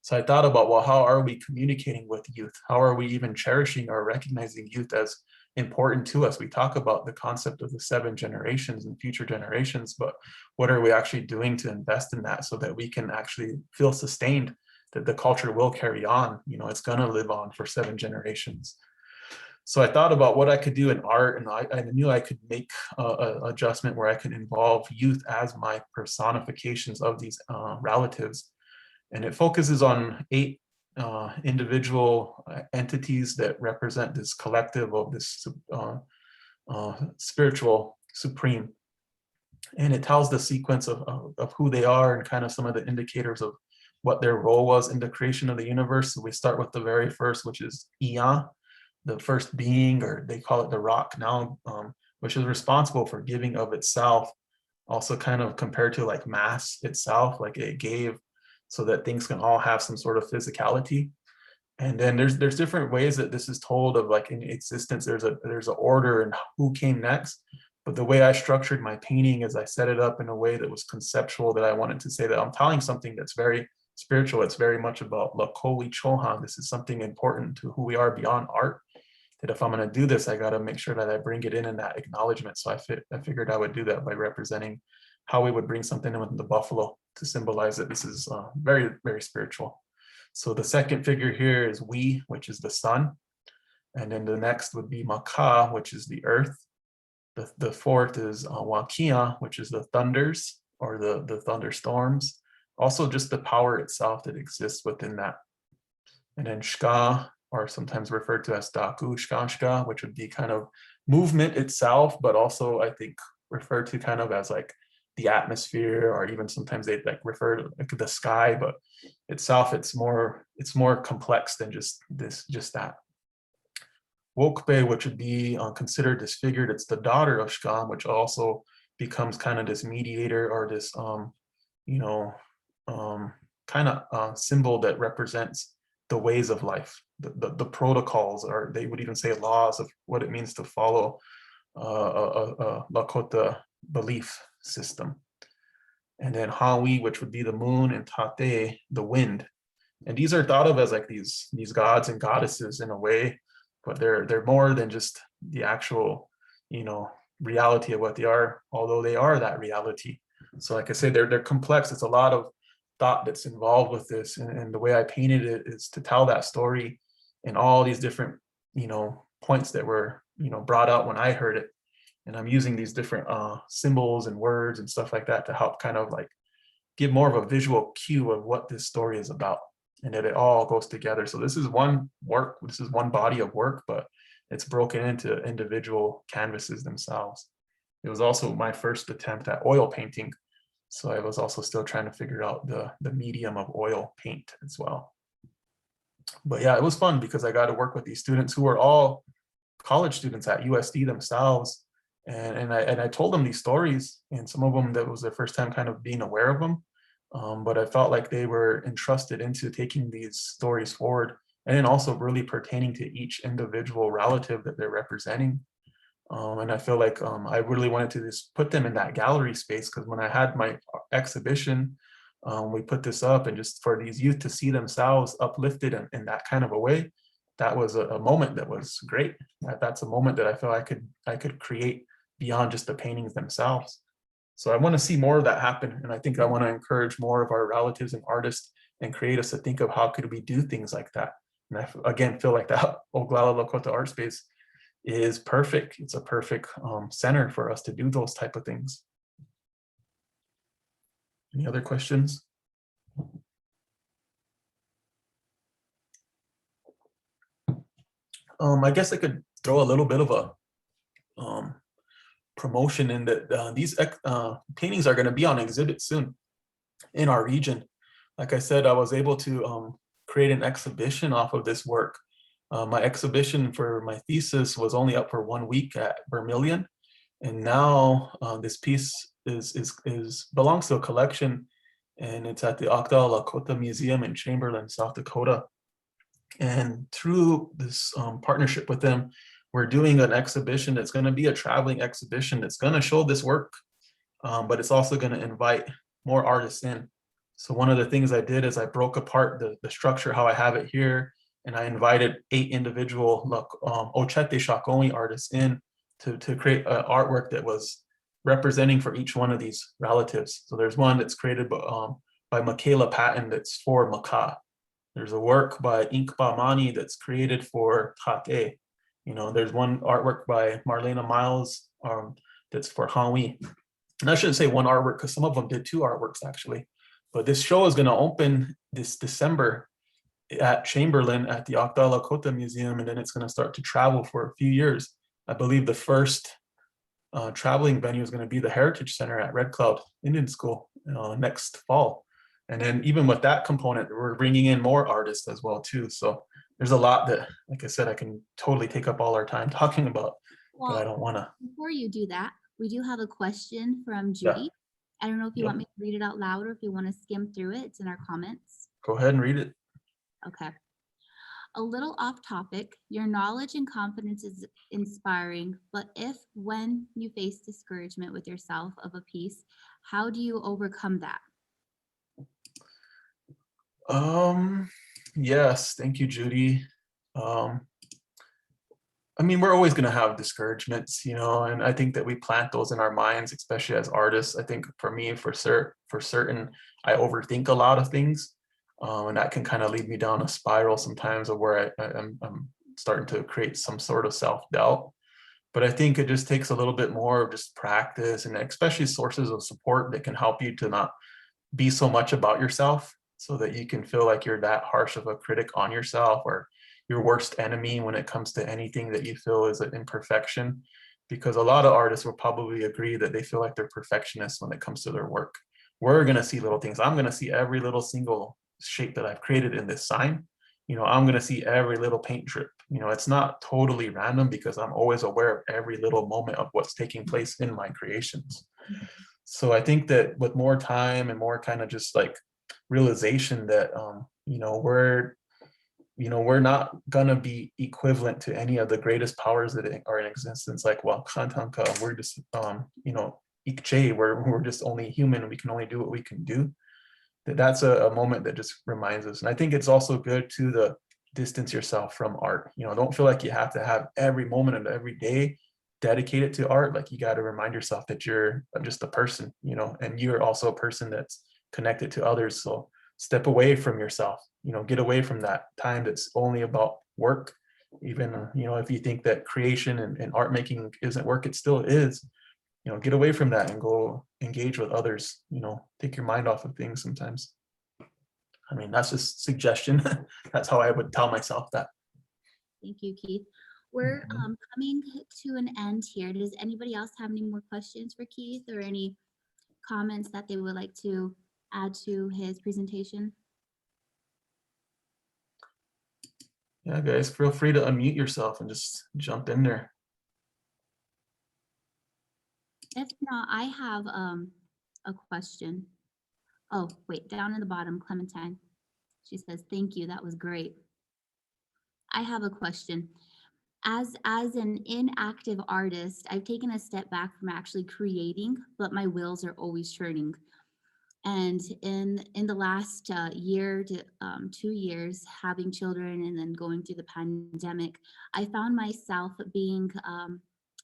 So I thought about, well, how are we communicating with youth? How are we even cherishing or recognizing youth as important to us? We talk about the concept of the 7 generations and future generations, but what are we actually doing to invest in that so that we can actually feel sustained, that the culture will carry on, it's going to live on for 7 generations. So I thought about what I could do in art, and I knew I could make an adjustment where I could involve youth as my personifications of these relatives. And it focuses on 8 individual entities that represent this collective of this spiritual supreme. And it tells the sequence of who they are and kind of some of the indicators of what their role was in the creation of the universe. So we start with the very first, which is Iya, the first being, or they call it the rock now, which is responsible for giving of itself, also kind of compared to like mass itself, like it gave so that things can all have some sort of physicality. And then there's different ways that this is told of like in existence. There's a order and who came next. But the way I structured my painting is I set it up in a way that was conceptual, that I wanted to say that I'm telling something that's very spiritual. It's very much about Lakoli Chohan. This is something important to who we are beyond art. That if I'm going to do this, I got to make sure that I bring it in that acknowledgement. So I figured I would do that by representing how we would bring something in with the buffalo to symbolize that this is very, very spiritual. So the second figure here is we, which is the sun. And then the next would be Maka, which is the earth. The fourth is Wakia, which is the thunders or the thunderstorms. Also just the power itself that exists within that. And then Shka, or sometimes referred to as Daku, Shka, which would be kind of movement itself, but also I think referred to kind of as like the atmosphere, or even sometimes they like refer to like the sky, but itself it's more complex than just that. Wokpe, which would be considered disfigured, it's the daughter of Shka, which also becomes kind of this mediator or this kind of symbol that represents the ways of life, the protocols, or they would even say laws of what it means to follow a Lakota belief system. And then Hawi, which would be the moon, and Tate, the wind. And these are thought of as like these gods and goddesses in a way, but they're more than just the actual, reality of what they are, although they are that reality. So like I say, they're complex. It's a lot of thought that's involved with this, and the way I painted it is to tell that story and all these different points that were brought out when I heard it. And I'm using these different symbols and words and stuff like that to help kind of like give more of a visual cue of what this story is about, and that it all goes together. So this is one work, this is one body of work, but it's broken into individual canvases themselves. It was also my first attempt at oil painting, so I was also still trying to figure out the medium of oil paint as well. But yeah, it was fun because I got to work with these students who were all college students at USD themselves. And I told them these stories, and some of them that was their first time kind of being aware of them. But I felt like they were entrusted into taking these stories forward, and then also really pertaining to each individual relative that they're representing. And I feel like I really wanted to just put them in that gallery space, because when I had my exhibition, we put this up, and just for these youth to see themselves uplifted in that kind of a way, that was a moment that was great. That's a moment that I feel I could create beyond just the paintings themselves. So I want to see more of that happen, and I think I want to encourage more of our relatives and artists and create us to think of how could we do things like that. And I again feel like that Oglala Lakota art space is perfect. It's a perfect center for us to do those type of things. Any other questions? I guess I could throw a little bit of a promotion in that these paintings are going to be on exhibit soon in our region. Like I said, I was able to create an exhibition off of this work. My exhibition for my thesis was only up for 1 week at Vermilion, and now this piece belongs to a collection, and it's at the Oglala Lakota Museum in Chamberlain, South Dakota. And through this partnership with them, we're doing an exhibition that's going to be a traveling exhibition that's going to show this work, but it's also going to invite more artists in. So one of the things I did is I broke apart the structure, how I have it here, and I invited 8 individual Ochete Shakoni artists in to create an artwork that was representing for each one of these relatives. So there's one that's created by Michaela Patton that's for Maka. There's a work by Inkpa Mani that's created for Tate. There's one artwork by Marlena Miles that's for Hawi. And I shouldn't say one artwork, because some of them did 2 artworks actually. But this show is going to open this December at Chamberlain at the Oglala Lakota Museum, and then it's going to start to travel for a few years. I believe the first traveling venue is going to be the Heritage Center at Red Cloud Indian School next fall. And then even with that component, we're bringing in more artists as well too. So there's a lot that, like I said, I can totally take up all our time talking about, but I don't want to. Before you do that, we do have a question from Judy. I don't know if you want me to read it out loud or if you want to skim through it. It's in our comments. Go ahead and read it. Okay. A little off topic, your knowledge and confidence is inspiring, but when you face discouragement with yourself of a piece, how do you overcome that? Yes, thank you, Judy. Um, I mean, we're always going to have discouragements, and I think that we plant those in our minds, especially as artists. I think for me, for certain, I overthink a lot of things, and that can kind of lead me down a spiral sometimes of where I'm starting to create some sort of self-doubt. But I think it just takes a little bit more of just practice, and especially sources of support that can help you to not be so much about yourself, so that you can feel like you're that harsh of a critic on yourself, or your worst enemy when it comes to anything that you feel is an imperfection. Because a lot of artists will probably agree that they feel like they're perfectionists when it comes to their work. We're going to see little things. I'm going to see every little single shape that I've created in this sign. I'm going to see every little paint drip. It's not totally random, because I'm always aware of every little moment of what's taking place in my creations. So I think that with more time and more kind of just like realization that we're not gonna be equivalent to any of the greatest powers that are in existence, like Kantanka. We're just Ikche, we're just only human, and we can only do what we can do. That's a moment that just reminds us. And I think it's also good to distance yourself from art. Don't feel like you have to have every moment of every day dedicated to art. Like, you got to remind yourself that you're just a person, and you're also a person that's connected to others. So step away from yourself, get away from that time that's only about work. Even if you think that creation and art making isn't work, it still is. Get away from that and go engage with others. Take your mind off of things sometimes. I mean, that's just suggestion. That's how I would tell myself that. Thank you, Keith. We're Mhm. coming to an end here. Does anybody else have any more questions for Keith, or any comments that they would like to add to his presentation? Yeah, guys, feel free to unmute yourself and just jump in there. If not, I have a question. Oh, wait, down in the bottom, Clementine. She says, "Thank you, that was great." I have a question. As an inactive artist, I've taken a step back from actually creating, but my wheels are always turning. And in the last year to 2 years, having children and then going through the pandemic, I found myself being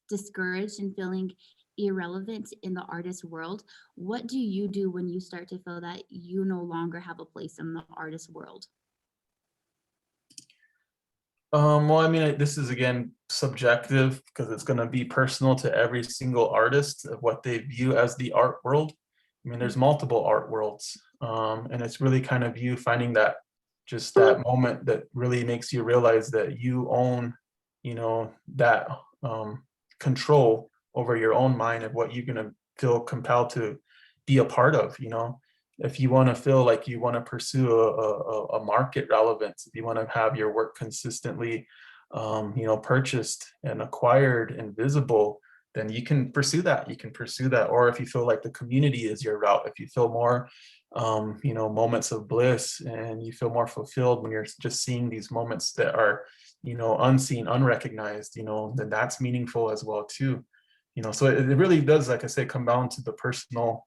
discouraged and feeling irrelevant in the artist world. What do you do when you start to feel that you no longer have a place in the artist world? Well, I mean, this is again subjective, because it's going to be personal to every single artist of what they view as the art world. I mean, there's multiple art worlds, and it's really kind of you finding that moment that really makes you realize that you own, that control over your own mind of what you're going to feel compelled to be a part of. If you want to feel like you want to pursue a market relevance, if you want to have your work consistently, purchased and acquired and visible, then you can pursue that. You can pursue that. Or if you feel like the community is your route, if you feel more, moments of bliss, and you feel more fulfilled when you're just seeing these moments that are, unseen, unrecognized, then that's meaningful as well too. So it really does, like I say, come down to the personal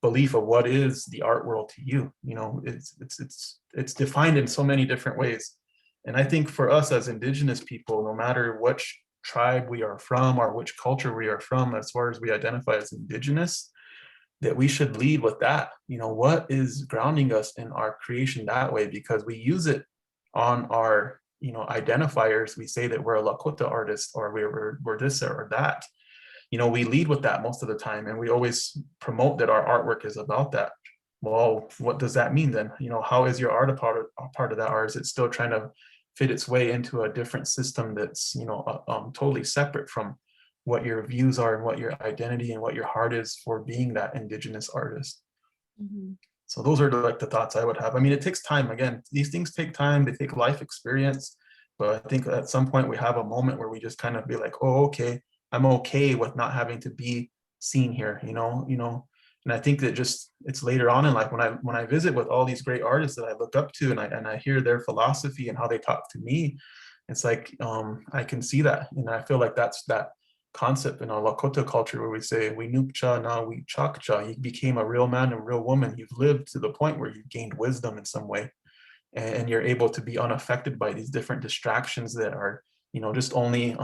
belief of what is the art world to you. It's defined in so many different ways. And I think for us as Indigenous people, no matter which tribe we are from or which culture we are from, as far as we identify as Indigenous, that we should lead with that. What is grounding us in our creation that way? Because we use it on our identifiers. We say that we're a Lakota artist, or we're this or that. We lead with that most of the time, and we always promote that our artwork is about that. Well, what does that mean then? How is your art a part of that, or is it still trying to fit its way into a different system that's totally separate from what your views are and what your identity and what your heart is for being that Indigenous artist? Mhm. So those are like the thoughts I would have. I mean, it takes time. Again, these things take time. They take life experience. But I think at some point we have a moment where we just kind of be like, oh, okay, I'm okay with not having to be seen here, And I think that just it's later on in life when I visit with all these great artists that I look up to, and I hear their philosophy and how they talk to me, it's like I can see that, and I feel like that's that concept in our Lakota culture where we say, we nukcha, na we chakcha. You became a real man and real woman. You've lived to the point where you've gained wisdom in some way. And you're able to be unaffected by these different distractions that are, just only,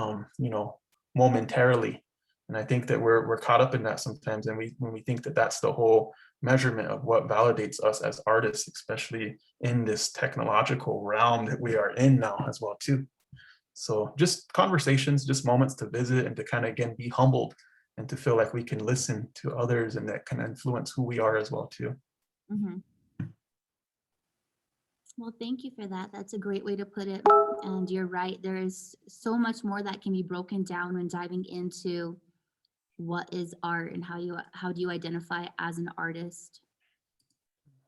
momentarily. And I think that we're caught up in that sometimes. And when we think that that's the whole measurement of what validates us as artists, especially in this technological realm that we are in now as well too. So just conversations, just moments to visit and to kind of, again, be humbled and to feel like we can listen to others and that can influence who we are as well too. Mhm. Well, thank you for that. That's a great way to put it. And you're right. There is so much more that can be broken down when diving into what is art and how do you identify as an artist.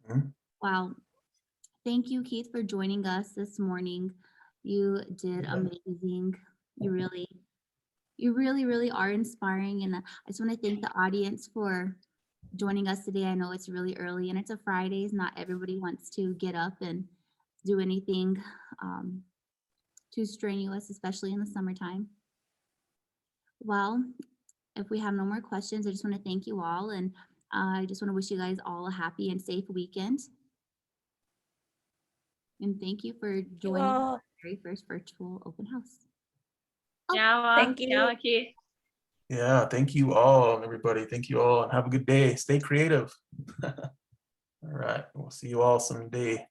Mhm. Wow. Thank you, Keith, for joining us this morning. You did Yeah. amazing. You really are inspiring. And I just want to thank the audience for joining us today. I know it's really early and it's a Friday. Not everybody wants to get up and do anything too strenuous, especially in the summertime. Well, if we have no more questions, I just want to thank you all. And I just want to wish you guys all a happy and safe weekend. And thank you for joining our very first virtual open house. Thank you. Keith. Yeah, thank you all, everybody. Thank you all and have a good day. Stay creative. All right, we'll see you all someday.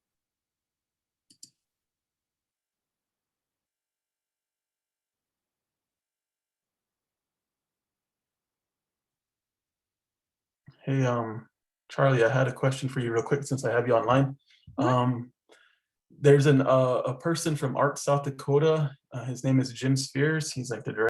Hey, Charlie, I had a question for you real quick since I have you online. There's a person from Art South Dakota. His name is Jim Spears. He's like the director